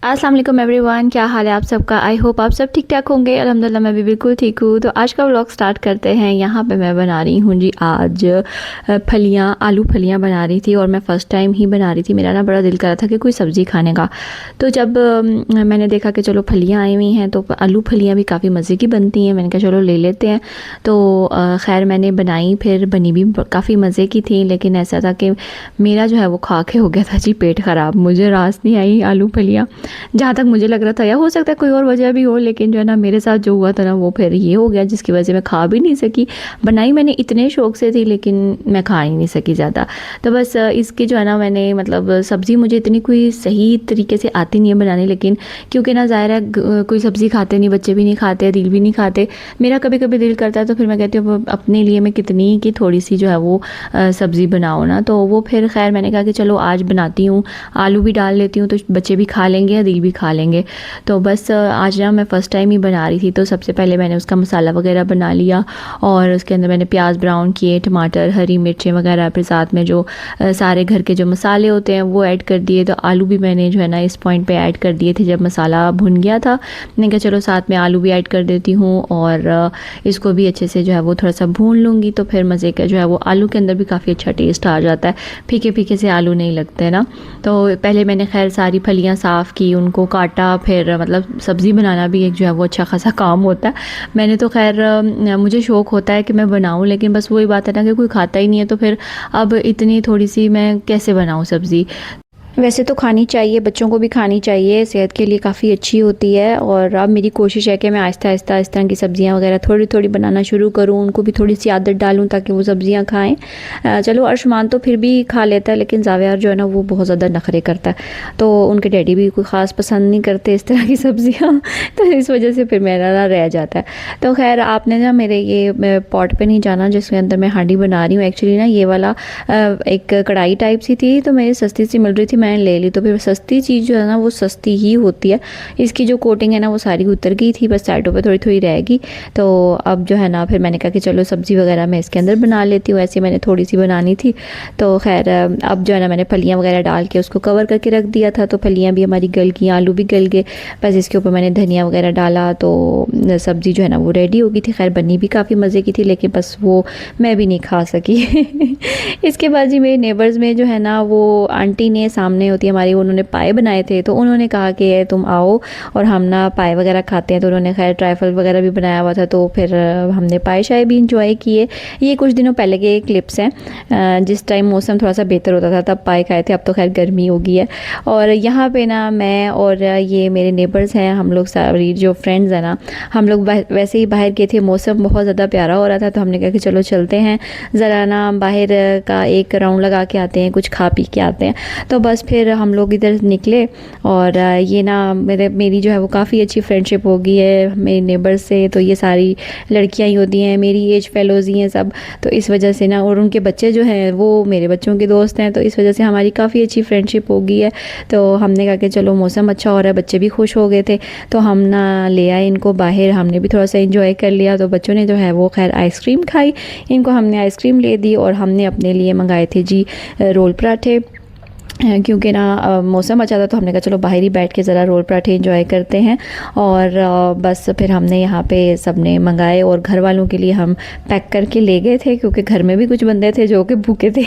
अस्सलाम वालेकुम एवरीवन, क्या हाल है आप सबका। आई होप आप सब ठीक ठाक होंगे। अल्हम्दुलिल्लाह मैं भी बिल्कुल ठीक हूँ। तो आज का व्लॉग स्टार्ट करते हैं। यहाँ पे मैं बना रही हूँ जी आज फलियाँ, आलू फलियाँ बना रही थी और मैं फ़र्स्ट टाइम ही बना रही थी। मेरा ना बड़ा दिल कर रहा था कि कोई सब्ज़ी खाने का। तो जब मैंने देखा कि चलो फलियाँ आई हुई हैं तो आलू फलियाँ भी काफ़ी मज़े की बनती हैं, मैंने कहा चलो ले लेते हैं। तो खैर मैंने बनाई, फिर बनी भी काफ़ी मज़े की थी। लेकिन ऐसा था कि मेरा जो है वो खा के हो गया था जी पेट ख़राब, मुझे रास नहीं आई आलू फलियाँ जहाँ तक मुझे लग रहा था। या हो सकता है कोई और वजह भी हो, लेकिन जो है ना मेरे साथ जो हुआ था ना वो फिर ये हो गया जिसकी वजह से मैं खा भी नहीं सकी। बनाई मैंने इतने शौक़ से थी लेकिन मैं खा ही नहीं सकी ज़्यादा। तो बस इसकी जो है ना मैंने मतलब सब्ज़ी मुझे इतनी कोई सही तरीके से आती नहीं है बनानी, लेकिन क्योंकि ना ज़ाहिर है कोई सब्ज़ी खाते नहीं, बच्चे भी नहीं खाते, दिल भी नहीं खाते। मेरा कभी कभी दिल करता है तो फिर मैं कहती हूँ अपने लिए मैं कितनी की थोड़ी सी जो है वो सब्ज़ी बनाओ ना। तो वो फिर खैर मैंने कहा कि चलो आज बनाती हूँ, आलू भी डाल लेती हूँ तो बच्चे भी खा लेंगे या दिल भी खा लेंगे। तो बस आज ना मैं फ़र्स्ट टाइम ही बना रही थी। तो सबसे पहले मैंने उसका मसाला वगैरह बना लिया और उसके अंदर मैंने प्याज ब्राउन किए, टमाटर, हरी मिर्चें वगैरह, फिर साथ में जो सारे घर के जो मसाले होते हैं वो ऐड कर दिए। तो आलू भी मैंने जो है ना इस पॉइंट पे ऐड कर दिए थे जब मसाला भुन गया था। मैंने कहा चलो साथ में आलू भी ऐड कर देती हूँ और इसको भी अच्छे से जो है वो थोड़ा सा भून लूँगी। तो फिर मज़े का जो है वो आलू के अंदर भी काफ़ी अच्छा टेस्ट आ जाता है, फीके फीके से आलू नहीं लगते ना। तो पहले मैंने खैर सारी फलियाँ साफ़ की, उनको काटा, फिर मतलब सब्ज़ी बनाना भी एक जो है वो अच्छा खासा काम होता है। मैंने तो खैर मुझे शौक़ होता है कि मैं बनाऊँ, लेकिन बस वही बात है ना कि कोई खाता ही नहीं है, तो फिर अब इतनी थोड़ी सी मैं कैसे बनाऊँ सब्ज़ी। वैसे तो खानी चाहिए, बच्चों को भी खानी चाहिए, सेहत के लिए काफ़ी अच्छी होती है। और अब मेरी कोशिश है कि मैं आहिस्ता आहिस्ता इस तरह की सब्ज़ियाँ वगैरह थोड़ी थोड़ी बनाना शुरू करूँ, उनको भी थोड़ी सी आदत डालूँ ताकि वो सब्ज़ियाँ खाएँ। चलो अर्शमान तो फिर भी खा लेता है, लेकिन जावियार जो है ना वो बहुत ज़्यादा नखरे करता है, तो उनके डैडी भी कोई ख़ास पसंद नहीं करते इस तरह की सब्ज़ियाँ तो इस वजह से फिर मेरा ना रह जाता है। तो खैर आपने ना मेरे ये पॉट पे नहीं जाना जिसके अंदर मैं हांडी बना रही हूँ। एक्चुअली ना ये वाला एक कढ़ाई टाइप सी थी, तो मेरी सस्ती सी मिल रही थी, मैंने ले ली। तो फिर सस्ती चीज़ जो है ना वो सस्ती ही होती है। इसकी जो कोटिंग है ना वो सारी उतर गई थी, बस साइडों पे थोड़ी थोड़ी रहेगी। तो अब जो है ना फिर मैंने कहा कि चलो सब्ज़ी वगैरह मैं इसके अंदर बना लेती हूँ। ऐसे मैंने थोड़ी सी बनानी थी। तो खैर अब जो है ना मैंने फलियाँ वगैरह डाल के उसको कवर करके रख दिया था। तो फलियाँ भी हमारी गल गई, आलू भी गल गए। बस इसके ऊपर मैंने धनिया वगैरह डाला तो सब्ज़ी जो है ना वो रेडी हो गई थी। खैर बनी भी काफ़ी मज़े की थी, लेकिन बस वो मैं भी नहीं खा सकी इसके बाद जी मेरे नेबर्स में जो है ना वो आंटी ने, सामने होती है हमारी, उन्होंने पाए बनाए थे। तो उन्होंने कहा कि तुम आओ और हम ना पाए वगैरह खाते हैं। तो उन्होंने खैर ट्राइफल वगैरह भी बनाया हुआ था, तो फिर हमने पाए शाए भी इंजॉय किए। ये कुछ दिनों पहले के क्लिप्स हैं, जिस टाइम मौसम थोड़ा सा बेहतर होता था तब पाए खाए थे। अब तो खैर गर्मी हो गई है। और यहाँ पे ना मैं और ये मेरे नेबर्स हैं, हम लोग सारी जो फ्रेंड्स हैं ना, हम लोग वैसे ही बाहर गए थे। मौसम बहुत ज़्यादा प्यारा हो रहा था, तो हमने कहा कि चलो चलते हैं ज़रा ना बाहर का एक राउंड लगा के आते हैं, कुछ खा पी के आते हैं। तो बस फिर हम लोग इधर निकले और ये ना मेरी जो है वो काफ़ी अच्छी फ्रेंडशिप हो गई है मेरे नेबर्स से। तो ये सारी लड़कियां ही होती हैं, मेरी एज फेलोज़ ही हैं सब। तो इस वजह से ना, और उनके बच्चे जो हैं वो मेरे बच्चों के दोस्त हैं, तो इस वजह से हमारी काफ़ी अच्छी फ्रेंडशिप हो गई है। तो हमने कहा कि चलो मौसम अच्छा हो रहा है, बच्चे भी खुश हो गए थे, तो हम ना ले आए इनको बाहर। हमने भी थोड़ा सा इंजॉय कर लिया। तो बच्चों ने जो है वो खैर आइसक्रीम खाई, इनको हमने आइसक्रीम ले दी और हमने अपने लिए मंगाए थे जी रोल पराठे। क्योंकि ना मौसम अच्छा था, तो हमने कहा चलो बाहर ही बैठ के ज़रा रोल पराठे एंजॉय करते हैं। और बस फिर हमने यहाँ पे सब ने मंगाए और घर वालों के लिए हम पैक करके ले गए थे, क्योंकि घर में भी कुछ बंदे थे जो कि भूखे थे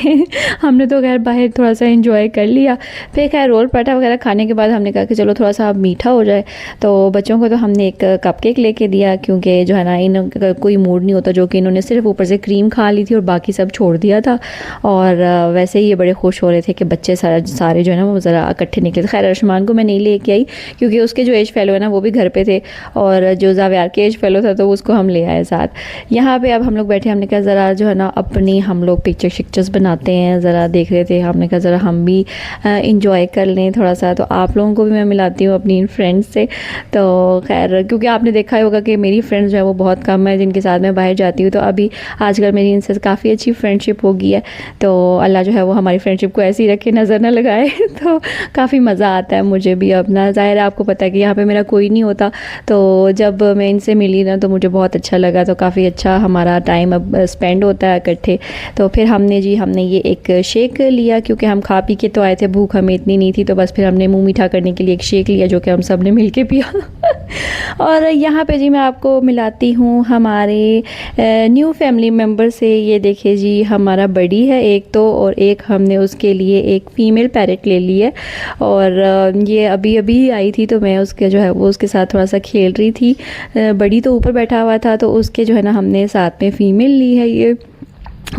हमने तो खैर बाहर थोड़ा सा एंजॉय कर लिया। फिर खैर रोल पराठा वगैरह खाने के बाद हमने कहा कि चलो थोड़ा सा मीठा हो जाए। तो बच्चों को तो हमने एक कप केक लेके दिया, क्योंकि जो है ना इनका कोई मूड नहीं होता, जो कि इन्होंने सिर्फ ऊपर से क्रीम खा ली थी और बाकी सब छोड़ दिया था। और वैसे ही ये बड़े खुश हो रहे थे कि बच्चे सारे जो है ना वो ज़रा इकट्ठे निकले थे। खैर अर्शमान को मैं नहीं लेके आई, क्योंकि उसके जो एज फेलो है ना वो भी घर पे थे, और जो जावियार के एज फेलो था तो उसको हम ले आए साथ। यहाँ पे अब हम लोग बैठे, हमने कहा ज़रा जो है ना अपनी हम लोग पिक्चर्स बनाते हैं, ज़रा देख रहे थे। हमने कहा ज़रा हम भी इंजॉय कर लें थोड़ा सा। तो आप लोगों को भी मैं मिलाती हूँ अपनी इन फ्रेंड्स से। तो खैर क्योंकि आपने देखा होगा कि मेरी फ्रेंड्स जो है वो बहुत कम है जिनके साथ मैं बाहर जाती हूँ, तो अभी आजकल मेरी इनसे काफ़ी अच्छी फ्रेंडशिप हो गई है। तो अल्लाह जो है वो हमारी फ्रेंडशिप को ऐसे ही रखे, नज़र गाना लगाए तो काफ़ी मज़ा आता है मुझे भी। अपना ज़ाहिर है आपको पता है कि यहाँ पे मेरा कोई नहीं होता, तो जब मैं इनसे मिली ना तो मुझे बहुत अच्छा लगा। तो काफ़ी अच्छा हमारा टाइम अब स्पेंड होता है इकट्ठे। तो फिर हमने ये एक शेक लिया, क्योंकि हम खा पी के तो आए थे, भूख हमें इतनी नहीं थी। तो बस फिर हमने मुँह मीठा करने के लिए एक शेक लिया, जो कि हम सब ने मिल के पिया। और यहाँ पे जी मैं आपको मिलाती हूँ हमारे न्यू फैमिली मेम्बर से। ये देखिए जी, हमारा बड़ी है एक तो, और एक हमने उसके लिए एक फ़ीमेल पैरेट ले ली है। और ये अभी अभी आई थी, तो मैं उसके जो है वो उसके साथ थोड़ा सा खेल रही थी। बड़ी तो ऊपर बैठा हुआ था, तो उसके जो है ना हमने साथ में फ़ीमेल ली है ये।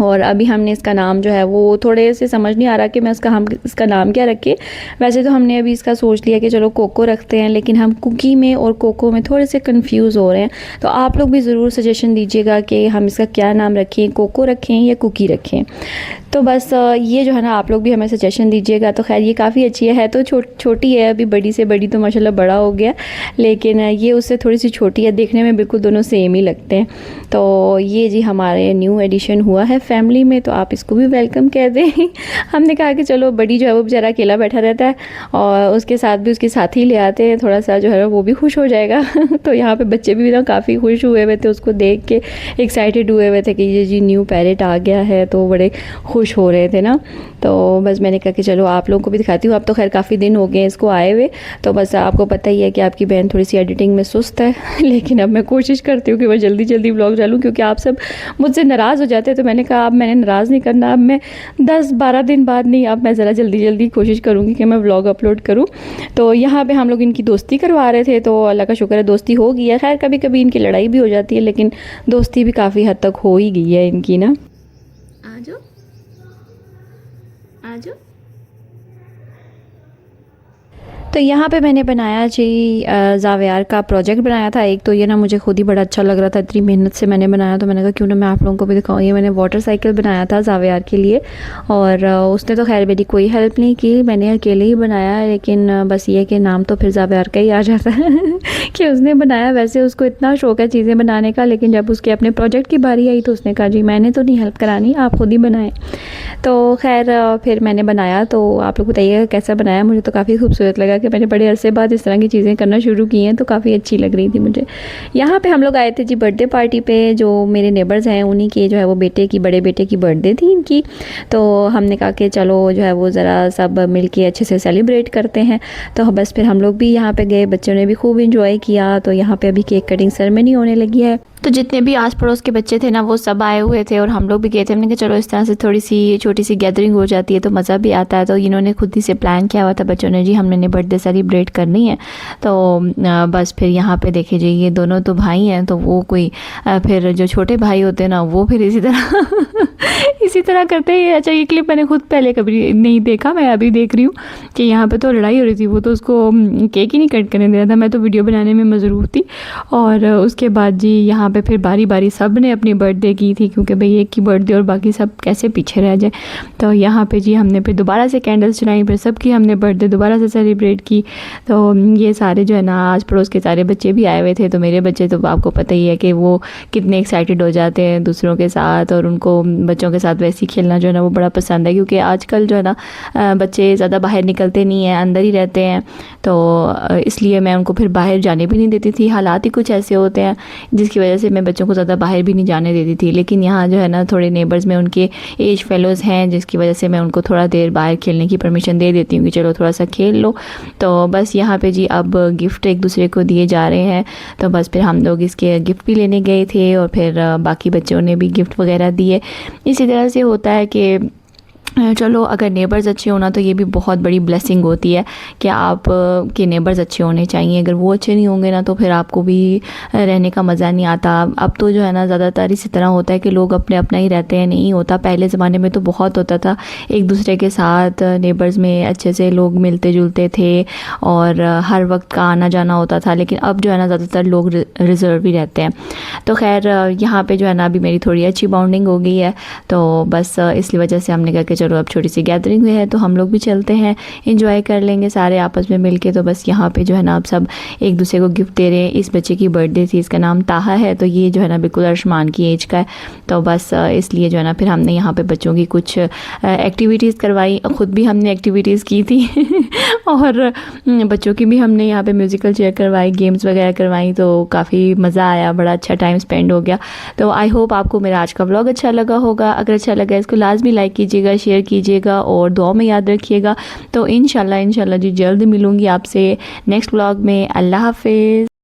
और अभी हमने इसका नाम जो है वो थोड़े से समझ नहीं आ रहा कि मैं इसका नाम क्या रखें। वैसे तो हमने अभी इसका सोच लिया कि चलो कोको रखते हैं, लेकिन हम कुकी में और कोको में थोड़े से कंफ्यूज हो रहे हैं। तो आप लोग भी ज़रूर सजेशन दीजिएगा कि हम इसका क्या नाम रखें, कोको रखें या कुकी रखें। तो बस ये जो है ना आप लोग भी हमें सजेशन दीजिएगा। तो खैर ये काफ़ी अच्छी है तो छोटी है, अभी बड़ी से बड़ी तो माशाल्लाह बड़ा हो गया, लेकिन ये उससे थोड़ी सी छोटी है। देखने में बिल्कुल दोनों सेम ही लगते हैं। तो ये जी हमारे न्यू एडिशन हुआ है फैमिली में, तो आप इसको भी वेलकम कह दें। हमने कहा कि चलो बड़ी जो है वो बेचारा अकेला बैठा रहता है, और उसके साथ भी उसके साथी ले आते हैं, थोड़ा सा जो है वो भी खुश हो जाएगा। तो यहाँ पे बच्चे भी ना काफ़ी खुश हुए हुए थे, उसको देख के एक्साइटेड हुए हुए थे कि ये जी न्यू पैरेट आ गया है, तो बड़े खुश हो रहे थे ना। तो बस मैंने कहा कि चलो आप लोगों को भी दिखाती हूँ। अब तो खैर काफ़ी दिन हो गए इसको आए हुए, तो बस आपको पता ही है कि आपकी बहन थोड़ी सी एडिटिंग में सुस्त है। लेकिन अब मैं कोशिश करती हूँ कि मैं जल्दी जल्दी व्लॉग डालूँ, क्योंकि आप सब मुझसे नाराज़ हो जाते हैं। तो मैंने कहा अब मैंने नाराज़ नहीं करना, अब मैं 10-12 दिन बाद नहीं, अब मैं ज़रा जल्दी जल्दी कोशिश करूँगी कि मैं व्लॉग अपलोड करूँ। तो यहाँ पे हम लोग इनकी दोस्ती करवा रहे थे, तो अल्लाह का शुक्र है दोस्ती हो गई है। खैर कभी कभी इनकी लड़ाई भी हो जाती है, लेकिन दोस्ती भी काफ़ी हद तक हो ही गई है इनकी ना। आ जाओ आ जाओ। तो यहाँ पे मैंने बनाया जी ज़ावियार का प्रोजेक्ट बनाया था एक। तो ये ना मुझे खुद ही बड़ा अच्छा लग रहा था, इतनी मेहनत से मैंने बनाया, तो मैंने कहा क्यों ना मैं आप लोगों को भी दिखाऊँ। ये मैंने वाटर साइकिल बनाया था ज़ावियार के लिए, और उसने तो खैर मेरी कोई हेल्प नहीं की, मैंने अकेले ही बनाया। लेकिन बस ये कि नाम तो फिर ज़ावियार का ही आ जाता है कि उसने बनाया। वैसे उसको इतना शौक है चीज़ें बनाने का, लेकिन जब उसके अपने प्रोजेक्ट की बारी आई तो उसने कहा जी मैंने तो नहीं हेल्प करानी, आप खुद ही बनाएं। तो खैर फिर मैंने बनाया। तो आप लोग बताइएगा कैसा बनाया। मुझे तो काफ़ी खूबसूरत लगा कि मैंने बड़े अरसे बाद इस तरह की चीज़ें करना शुरू की हैं, तो काफ़ी अच्छी लग रही थी मुझे। यहाँ पे हम लोग आए थे जी बर्थडे पार्टी पे। जो मेरे नेबर्स हैं उन्हीं के जो है वो बड़े बेटे की बर्थडे थी इनकी। तो हमने कहा कि चलो जो है वो ज़रा सब मिल के अच्छे से सेलिब्रेट करते हैं। तो बस फिर हम लोग भी यहाँ पे गए, बच्चों ने भी खूब इंजॉय किया। तो यहाँ पे अभी केक कटिंग सेरेमनी होने लगी है। तो जितने भी आस पड़ोस के बच्चे थे ना वो सब आए हुए थे, और हम लोग भी गए थे। हमने कहा चलो इस तरह से थोड़ी सी छोटी सी गैदरिंग हो जाती है तो मज़ा भी आता है। तो इन्होंने खुद ही से प्लान किया हुआ था बच्चों ने, जी हमने बर्थडे सेलिब्रेट करनी है। तो बस फिर यहाँ पे देखिए जी ये दोनों तो भाई हैं, तो वो कोई फिर जो छोटे भाई होते हैं ना वो फिर इसी तरह करते हैं। अच्छा ये क्लिप मैंने खुद पहले कभी नहीं देखा, मैं अभी देख रही हूँ कि यहाँ पे तो लड़ाई हो रही थी। वो तो उसको केक ही नहीं कट करने दे रहा था, मैं तो वीडियो बनाने में मसरूफ़ थी। और उसके बाद जी यहाँ पे फिर बारी बारी सब ने अपनी बर्थडे की थी, क्योंकि भाई एक की बर्थडे और बाकी सब कैसे पीछे रह जाए। तो यहाँ पे जी हमने फिर दोबारा से कैंडल्स जलाई, फिर सबकी हमने बर्थडे दोबारा से सेलिब्रेट की। तो ये सारे जो है ना आस पड़ोस के सारे बच्चे भी आए हुए थे। तो मेरे बच्चे तो आपको पता ही है कि वो कितने एक्साइटेड हो जाते हैं दूसरों के साथ, और उनको बच्चों के साथ वैसे ही खेलना जो है ना वो बड़ा पसंद है। क्योंकि आजकल जो है ना बच्चे ज़्यादा बाहर निकलते नहीं हैं, अंदर ही रहते हैं। तो इसलिए मैं उनको फिर बाहर जाने भी नहीं देती थी। हालात ही कुछ ऐसे होते हैं जिसकी वजह से मैं बच्चों को ज़्यादा बाहर भी नहीं जाने देती थी। लेकिन यहाँ जो है ना थोड़े नेबर्स में उनके एज फेलोज़ हैं, जिसकी वजह से मैं उनको थोड़ा देर बाहर खेलने की परमिशन दे देती हूँ कि चलो थोड़ा सा खेल लो। तो बस यहाँ पे जी अब गिफ्ट एक दूसरे को दिए जा रहे हैं। तो बस फिर हम लोग इसके गिफ्ट भी लेने गए थे, और फिर बाकी बच्चों ने भी गिफ्ट वगैरह दिए। इसी तरह से होता है कि चलो अगर नेबर्स अच्छे होना तो ये भी बहुत बड़ी ब्लेसिंग होती है कि आप के नेबर्स अच्छे होने चाहिए। अगर वो अच्छे नहीं होंगे ना तो फिर आपको भी रहने का मज़ा नहीं आता। अब तो जो है ना ज़्यादातर इसी तरह होता है कि लोग अपने अपना ही रहते हैं, नहीं होता। पहले ज़माने में तो बहुत होता था, एक दूसरे के साथ नेबर्स में अच्छे से लोग मिलते जुलते थे और हर वक्त का आना जाना होता था। लेकिन अब जो है ना ज़्यादातर लोग रिज़र्व ही रहते हैं। तो खैर यहाँ पे जो है ना अभी मेरी थोड़ी अच्छी बॉन्डिंग हो गई है, तो बस इसलिए वजह से हमने कहा कि चलो अब छोटी सी गैदरिंग हुई है तो हम लोग भी चलते हैं, इंजॉय कर लेंगे सारे आपस में मिल के। तो बस यहाँ पे जो है ना अब सब एक दूसरे को गिफ्ट दे रहे हैं। इस बच्चे की बर्थडे थी, इसका नाम ताहा है, तो ये जो है ना बिल्कुल अर्शमान की एज का है। तो बस इसलिए जो है ना फिर हमने यहाँ पे बच्चों की कुछ एक्टिविटीज़ करवाई, ख़ुद भी हमने एक्टिविटीज़ की थी और बच्चों की भी हमने यहाँ पे म्यूज़िकल चेयर करवाई, गेम्स वगैरह करवाई। तो काफ़ी मज़ा आया, बड़ा अच्छा टाइम स्पेंड हो गया। तो आई होप आपको मेरा आज का व्लॉग अच्छा लगा होगा। अगर अच्छा लगा इसको लाजमी लाइक कीजिएगा, शेयर कीजिएगा और दुआ में याद रखिएगा। तो इंशाल्लाह जी जल्द मिलूँगी आपसे नेक्स्ट व्लॉग में। अल्लाह हाफिज़।